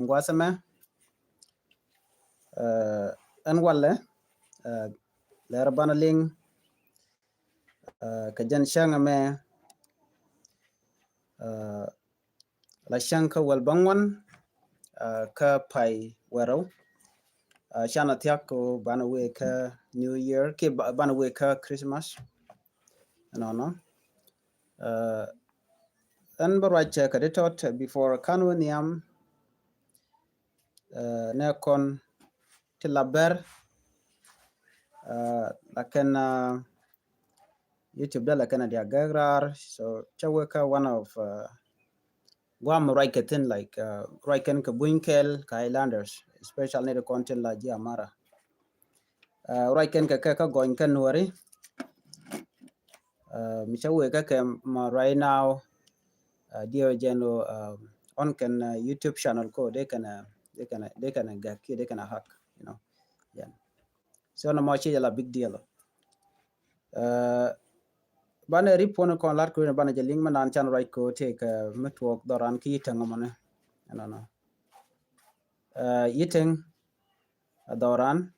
Guasame an walle lera bana ling ka jan shanga me la shanka wal bangwan ka pai wero shana tiako bana we ka New Year ke bana we ka Christmas no an barwache ka ditot before kanu niam ne kon tilaber lakin YouTube da lakin dia gagrar so chaweka one of Guam Raiketin like Raiken Kabunkel ka Islanders special need content la Ji Amara Raiken ka going kan wari michawe ka ma right now dear Jeno on can YouTube channel ko they can get they can hack you know yeah so no much la big deal bana ripon ko lat ko bana je link man chan right ko take network doran ki tangomane no yiteng doran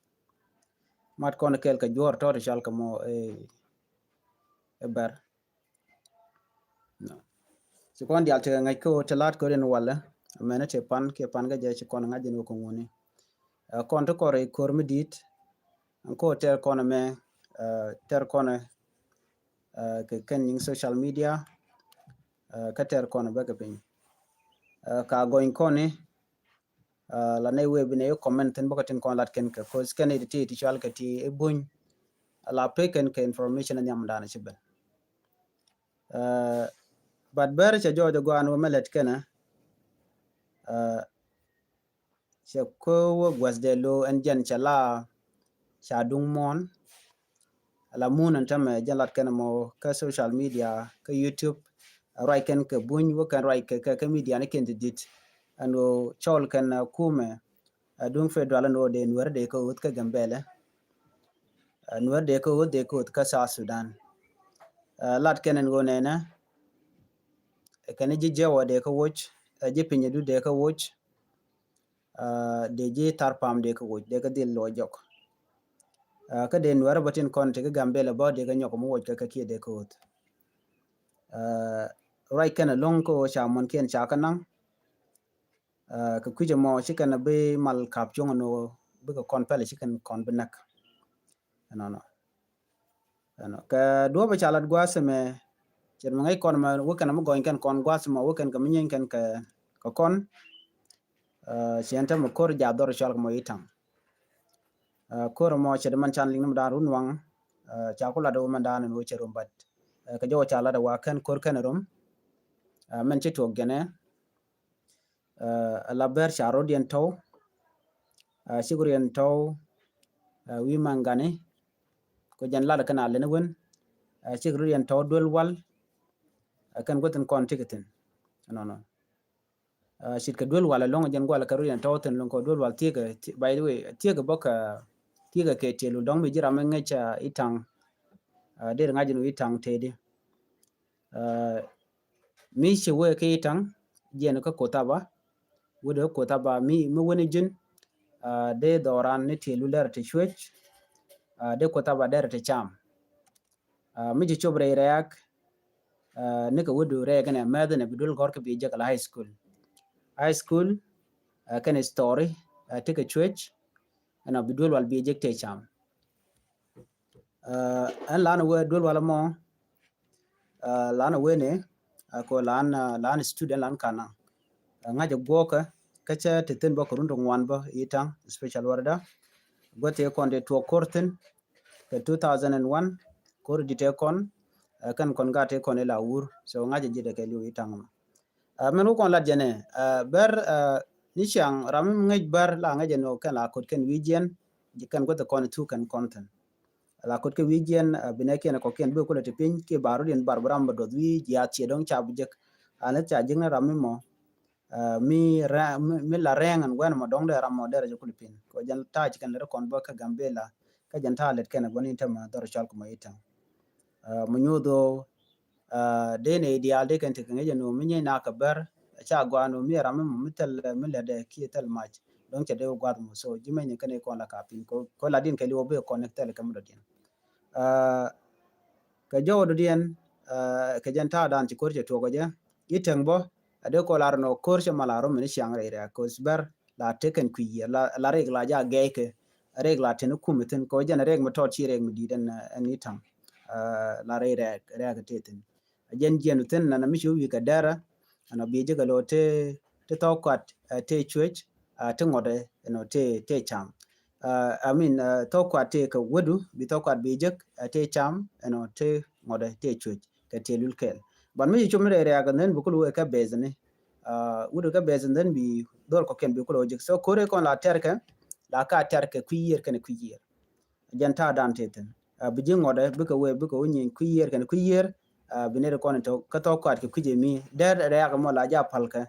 mat kon kel ka jor to shal ka mo e ber no so kon dial te ngai ko te lat ko den wala mena te pan ke pan ga je kon ngaje no ko ngoni kon to kore kor medit ko ter kon me ter kon ke ken social media ka ter kon ba ga pin ka goin koni la ne we bine comment ten bokatin kon lat ken ka cause ken ti chal ka ti e bun la pe ken ke information nyam dana chiben but ber cha jojo go anu melet kena che ko wo gwasde lo en jan chala cha dung mon la mun an tame jalat kena mo ka social media ka YouTube right ken ka bun wo kan right ka media ne ken dit anu chol kan kume dung federal no de nuer de ko ut ka gambele nuer de ko ut ka sa Sudan lat kenen go nena kan ji jewo de ko woch ji pinye du de ko woch de ji tarpam de ko woch de ka dil lo jok ka de nuer batin kon te gambele ba de ga nyoko mo woch ka ki de ko ut right kan long ko cha mon ken cha kanang ka kuje mo chikan be mal kap chung no be ko kon pele chikan kon benak no ka do ba chalat gwaseme chen ngai kon ma wakan mo goin kan kon gwasema wakan ka minyen kan ka kon sienta mo kor ja dor chal mo itang kor mo ched man chan ling da run wang cha ko la do man da no cherum bat ka jo chala da wa kan kor kan rum men che to gene la ber cha rodien to sigurien to wi mangane ko jan la kana le ne won sigurien to dol wal kan goten kon tiketin no shit ka dol wala long jan gwala karurian tawten long ko dol wal tiga by the way tiga boka tiga ke telu dong mi jira men ngacha itang de ngajinu itang tedi mi che we ke itang jen ka kotaba wude kotaba mi woni jin de doran ne telu ler te chwech de kotaba der te cham mi ji chobre reak ne ka wudu re kana madene bidul gorka bi jakala high school kan story take a church ana bidul wal bi jek te cham an lana we dul wala mo lana we ne ko lana student lan kana ngaje goka kacha te ten boko rundo ngwan ba itang special warda gote konde to korten ke 2001 kor dite kon kan kon gate kon la wur so ngaje jide ke lu itang men ko la jene ber ni chang ram ngej bar la ngaje no kan la kot ken wijen kan gote kon tu kan content la kot ke wijen bine ken ko ken be ko te pin ke baru den barbram do wi ya che dong cha bujek ana cha jing ram mo mi la rengan gwen mo dong de ram mo de ko pin ko jan ta kan le kon ba ka gambela ka jan ta let ken boni ta ma dor chal ko itan mo nyodo de ne ideal de kan te kan no mi na ka bar cha gwa no mi ram mi tel mi le de ki tel match don che de gwa mo so jime ni kane ko la kapin ko la din ke li obe connect tel kam do din ka jowo do din ke jan ta dan ci korje to goje yiteng bo ade ko lar no korje malaro mi shang re ko sber la teken ku ye la regla ja geke regla ten kumitin ko jan reg mo to ci reg mi diden ni tam la re re ga teten jen jenu ten na mi shu wi ka dara ana bi je ga lo te to kwat te chwech te ngode no te cham I mean to kwat te ka wudu bi to kwat bi je te cham no te ngode te chwech ka te lul kel ban mi chum re re ga nen bu ku ka bezne wudu ka bezne den bi dor ko ken bi ku lo je so kore kon la terke la ka terke kuyer ken kuyer jan ta dan teten bi je ngode bi ka we bi ko nyin kuyer ken kuyer binere kon to ka to kwat ke kuje mi der re ga mo la ja palka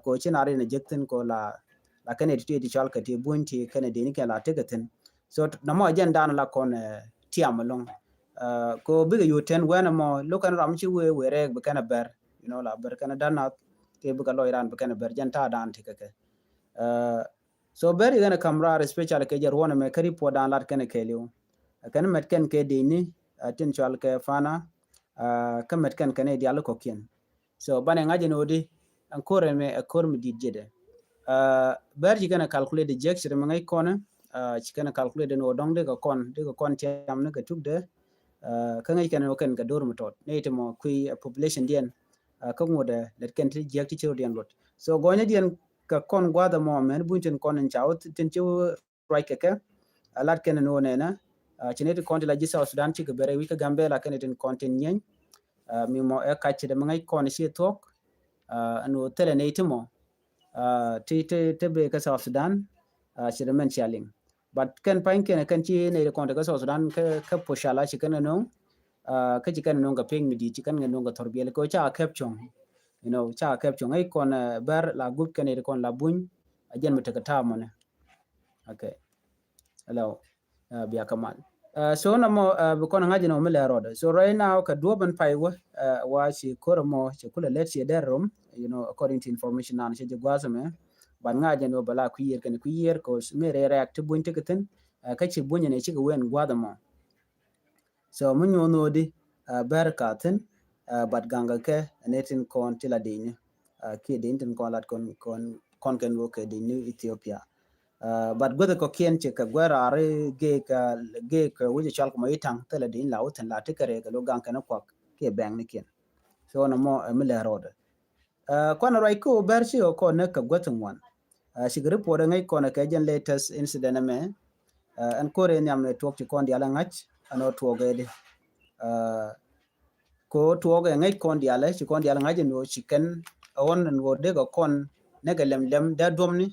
ko chinare ne jekten ko la kane ti ti chal ka ti bunti kane de ni la tegaten so na mo jen dan la kon tiam long ko biga yu ten wena mo lo kan ram chi we re be kana ber you know la ber kana dan na ke biga lo iran be kana ber jen ta dan ti ke so ber gana kamra especially ke jar wona me kari po dan lat kana ke liu kana met ken ke de ni tin chal ke fana ka met ken kane dial ko kien so bane ngaje no di ankore me akor mi di jede ber ji kana calculate jek sire mangai kona ci kana calculate no dong de ko kon tiam ne ka tukde ka ngai kana ken ka dor mutot ne timo kui population dien ka ngode let ken ti jek ti chiro dien lot so gonya dien ka kon gwada mo men bunten kon en chaut tin chu right ke alat ken no ne na chineti konti la jisa Sudan ci ka bere wi ka gambe la ken tin kontin nyen mi mo e ka ci de mangai kon ci tok anu tele ne timo te be ka South Sudan ci de men chaling but ken pain ken ci ne de konta ka South Sudan ka poshala ci ken no ka ci ken no ga ping mi di ci ken no ga torbiel ko cha caption you know cha caption ai kon ber la gup ken de kon la buñ ajen mi ta mo ne okay hello biya kamal so na mo bu kon ngaji no mele roda so right now ka doban pai wa ci koromo ci kula let ci der rom you know according to information nan ci gwazame ban ngaji no bala ku yer ko mere react buñ teketen ka ci buñ ne ci wen gwadamo so mun yo no di berkaten bat ganga ke netin kon tila dini ki din tin kon lat kon ken wo ke dini Ethiopia but goda ko kien che ka gwara are ge ka wuje chal ko itang tele din la utan la tikare ga lo gan kana kwak ke bang ni kien so na mo mele roda kon rai ko berchi ko ne ka gotun wan sigri pore ngai ko na ka jen latest incident me an kore nyam ne tok ti kon diala ngach ano tuoge de ko tuoge ngai kon diala ci kon diala ngaje no chicken on ngo de go kon ne ga lem da domni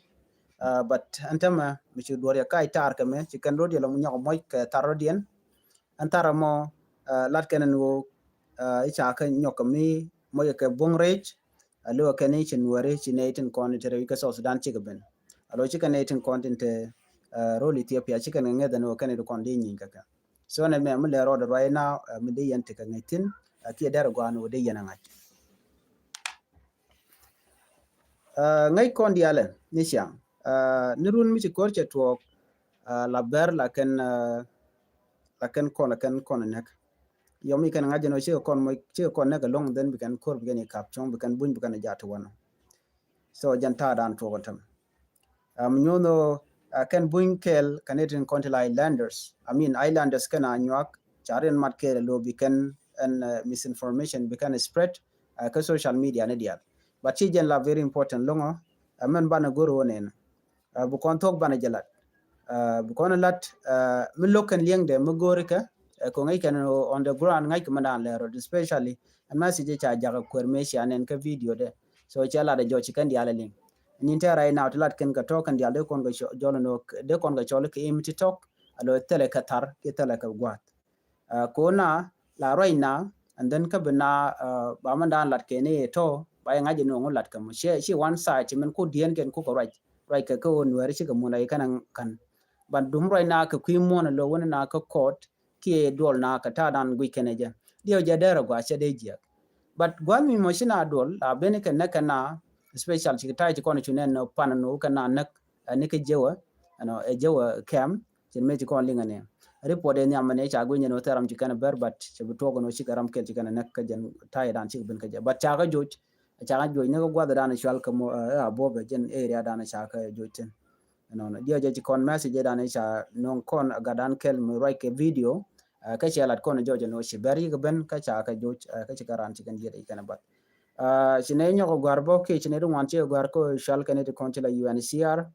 but antama mi ci dor ya kai tar ka me chicken ro diala mu nyako moy ka taro dien antara mo lat ken ngo icha ka nyoko mi moy ka bong rech alo ka ni chin wore ci ne tin kon tere ka so Sudan ci gaben alo ci ka ne tin kon tin te role Ethiopia ci ka ngeda no kan de kon de nyin kaka so na me le road right now mi de yente ka ngitin ki der go anu de yana ngat ngai kon diale ni siang nirun mi ci korche to la ber la ken kon nek yomi kan ngaje no ci kon ne ga long den bi kan kor bi ni kap chong bi kan buñ bi kan jatu wono so janta dan to gotam nyono kan buñ kel Canadian Continental Islanders I mean Islanders kan anyak charen mat kele lo bi kan and misinformation bi kan spread ka social media ne dia but ci jen la very important longo men bana goro wonen bu kon tok bana jalat bu kon lat mi lokan lieng de mu gorika ko ngai kan on the ground ngai ko mandan lero especially and message cha jaga kormeshi anen ka video de so chala de jochi kan diala ling ninta right now lat ken ka tok kan diala kon ga jolo no de kon ga jolo ke imti tok alo tele ka tar ke tele ka gwat ko na la right now and then ka bina ba mandan lat ke ne to ba ngaji no ngolat ka mo she one side men ko dien ken ko right ka ko nwere shi ka mo na kan ban dum right now ka kwi mo na lo wona na ka court ki dol na ka ta dan gwi keneje dio ja dero gwa che de je but gwa mi mo shina dol la bene ken na kana special chi tai chi kon chunen no pan no kana nak ne ke jewa e jewa cam chen me chi kon linga ne report en yamane cha gu no taram chi kana ber but che bu to no chi garam ke chi kana nak ka jen tai dan chi ben ka je but cha ga joj ne ko gwa da na shal ka mo bo be jen area da na cha ka joj dia je kon message da ne cha non kon ga dan kel mo right ke video ka che lat kon jojo no shi bari ga ben ka cha ka joj ka chi garan chi kan je kana bat chine nyo ko garbo ke chine ru wan che gar ko shal kane de kon la UNHCR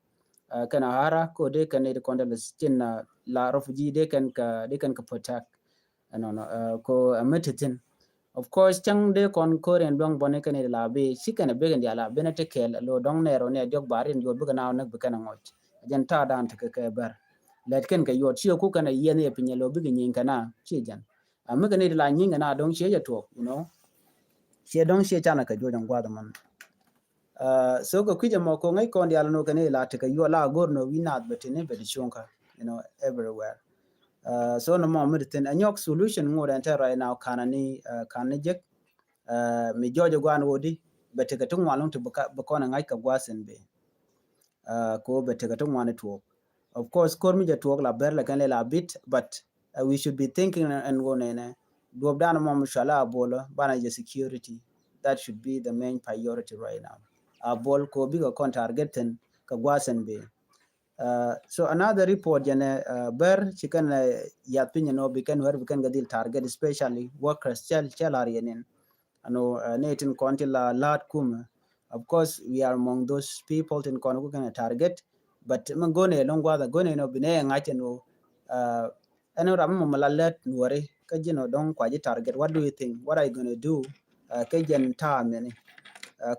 kana hara ko de kane de kon la chin la refugee de kan ka protect ko ametitin of course chang de kon ko ren dong bone kane la be shi kana be gan la be na te kel lo dong ne ro ne jog barin yo bu kana nak bu kana ngoch jan ta dan te ke ber let ken ka yot shi ku kana yen ye pinye lo bu nyin kana chi jan amma kane la nyin na dong shi ya to she dong she chana ka jodan gwa da man so ko kuje mo ko ngai kon dial no kane la te ka yo la gor no winat betene be di chonka everywhere so no mo mitin anyok solution ngore enter right now kanani kanajek mi jojo gwan wodi bete ka tungwa long to ba kona ngai ka gwasen be ko bete ka tungwa ne to of course kor mi je to la ber la kan la bit but we should be thinking and go ne do dan mo mushala bolo bana je security that should be the main priority right now bol ko bigo kon targeten ka gwasen be so another report jene ber chikan ya pinya no bikan wer bikan gadil target especially workers chel arienin netin konti la lat kum of course we are among those people in kono kan target but man gone longwa da gone no bine ngache no eno ram mo malalet nuore ka jino don kwaji target what do you think what are you going to do ka jen time ne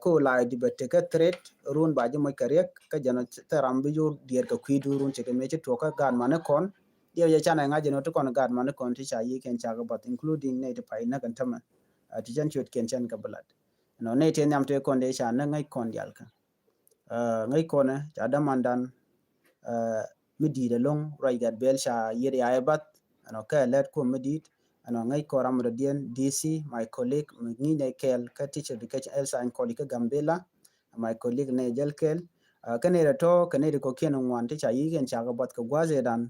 ko la di bette ka threat run ba ji mo karek ka jano taram bi jur dier ka kwidu run che me che to ka gan mane kon dia ya chana nga jeno to kon gan mane kon ti cha yi ken cha ga but including ne de pai na kan tama ti jan chot ken chan ka blood ne te nyam te kon de cha na ngai kon dial ka ngai kon cha da mandan mi di de long rai gat bel cha yiri ay bat ka let ko mi di ngai ko ram dien DC my colleague ni ne kel ka teacher education Elsa and colleague Gambela my colleague ne jel kel kane to kane ko ken wan te cha yi gen cha ga bot ko gwaze dan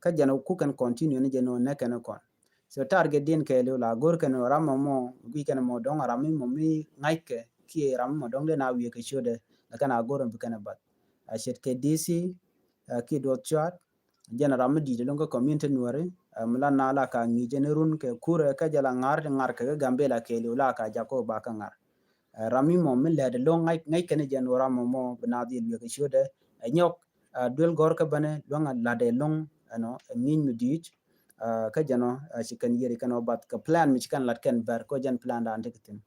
ka jano ku kan continue ne jeno ne kan kon so target din ke la gor kan ram mo bi kan mo don ram mo mi ngai ke ki ram mo don de na wi ke shode kana gor bi kan bat a shet ke DC ki do chat jena ram di de longa community nuare mala na la ka ngi jenerun ke kure ka jala ngar ke Gambela ke la ka jako ba ka ngar rami mo min le de long ngai ken jen ram mo bna di wi ke shode nyok dul gor ka bane longa la de long min mi di ka jano chikan yeri kan obat ka plan mi chikan lat ken ber ko jen plan da ante kitin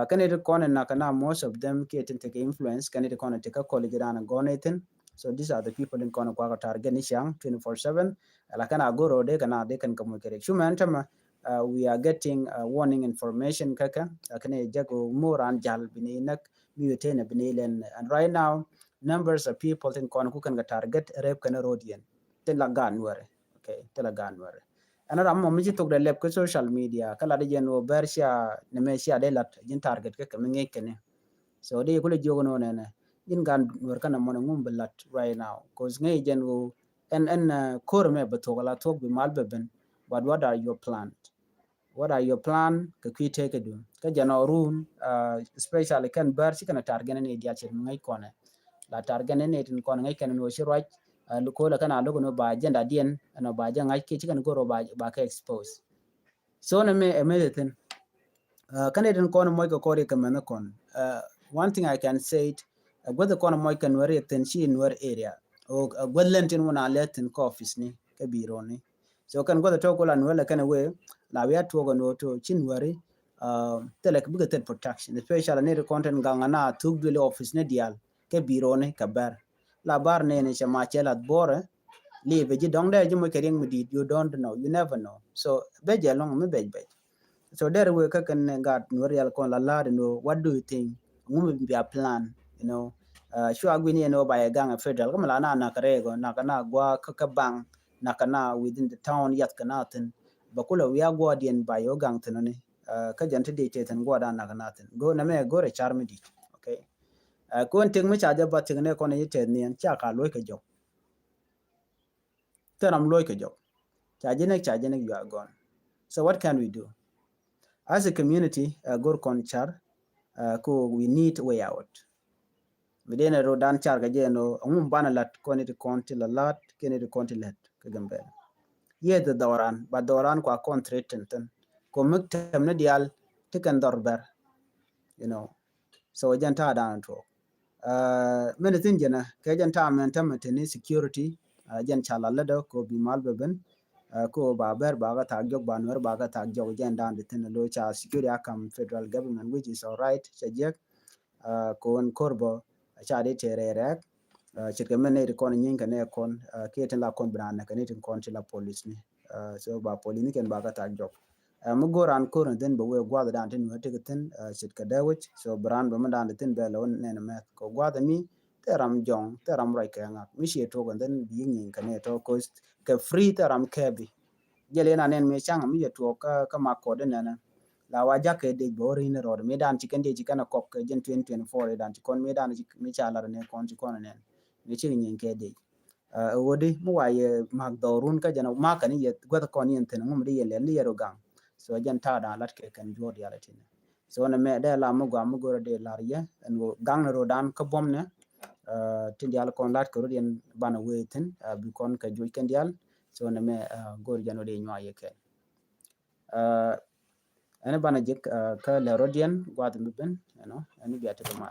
kan it kon na kana most of them ke tin take influence kan it kon take college ran gonetin so these are the people in kono kwa target ni shang 24/7 la kana goro de kana de kan kamu kere shuman tama we are getting warning information kaka akane jago moran jal bini nak miutene bini len and right now numbers of people in kono ku kan target rep kana rodian te la ganware okay te la ganware ana ram mo mi tok de lep ko social media kala de jeno bersha ne me sha de lat jin target ka kamen kene so de ko le jogo no ne in gan wer kana mo ngum belat right now cause ngay jen go en kor me beto la tok bi mal beben but what are your plan ka kwi take do ka jano run especially kan bar ci kana target ne dia ci ngay kone la target ne tin kone ngay kan no ci right lu ko la kana logo no ba jenda dien no ba janga ki ci kan goro ba ka expose so na me tin kan den kone mo ko kore kan me kon one thing I can say gwada kono moy kan wari ten chi nur area o gwadlentin wona letin ko office ni ke biro ni so kan gwada to ko lan wala kan we la we to go no to chin wari telek biga ted protection especially ne content ganga na tug dile office ne dial ke biro ni ka bar la bar ne ne chama chela bore li be ji dong de ji mo kering mudi you don't know you never know so be je long me be so there we ka kan gat nur yal kon la no what do you think ngum be a plan sure agwini by a gang federal kama lana na karego na kana gwa kakabang na kana within the town yat kanatin bakula we are guardian by your gang tinone ka jante de chetan gwa da na kanatin go na me go re charmi di okay kon ting mi cha ja ba ting ne kon ni te ni cha ka loy ke jo teram loy ke jo cha jene you are gone. So what can we do as a community gor kon char ko we need way out midene ro dan char ga jeno ngum bana lat kon ti konti la lat kene ti konti let ke gambe ye the doran ba doran kwa contracten ten ko muktam ne dial tikan dorber you know so janta dan to mene jena ke janta men tamateni security jan chala lado ko bi malbe ben ko ba ber ba ga ta jog ba nor ba ga ta jog jan dan tin lo cha security akam federal government which is all right chajek kon korbo cha de tererek chirke mene de kon nyin kane kon ke ten la kon brana kane tin kon la police ni so ba police ni ken ba ga ta jog mu goran ko den bo we gwa dan tin wete ten chirke dawich so bran ba man tin be lo ne na met ko gwa mi teram jong teram rai ka nga mi she to den bi nyin kane to ko ke free teram kebi jele na nen me chang mi to ka ma ko den na la wa ja ke de bori ne rod me dan chicken de chicken ko ke gen 2024 dan kon me dan mi cha la ne kon kon ne mi chi nyin ke de wodi mu wa ye mag dorun ka jana ma kan ye gwa kon yen ten ngum de ye le ye ro gang so jan ta da lat ke kan jod ya la tin so na me de la mu gwa mu go de la ye en go gang ro dan ka bom ne tin dial kon lat ko yen bana we tin bi kon ka joy ken dial so na me gor jano de nywa ye ke ene bana jik ka le rodian gwa de ben you know ani bi atiko ma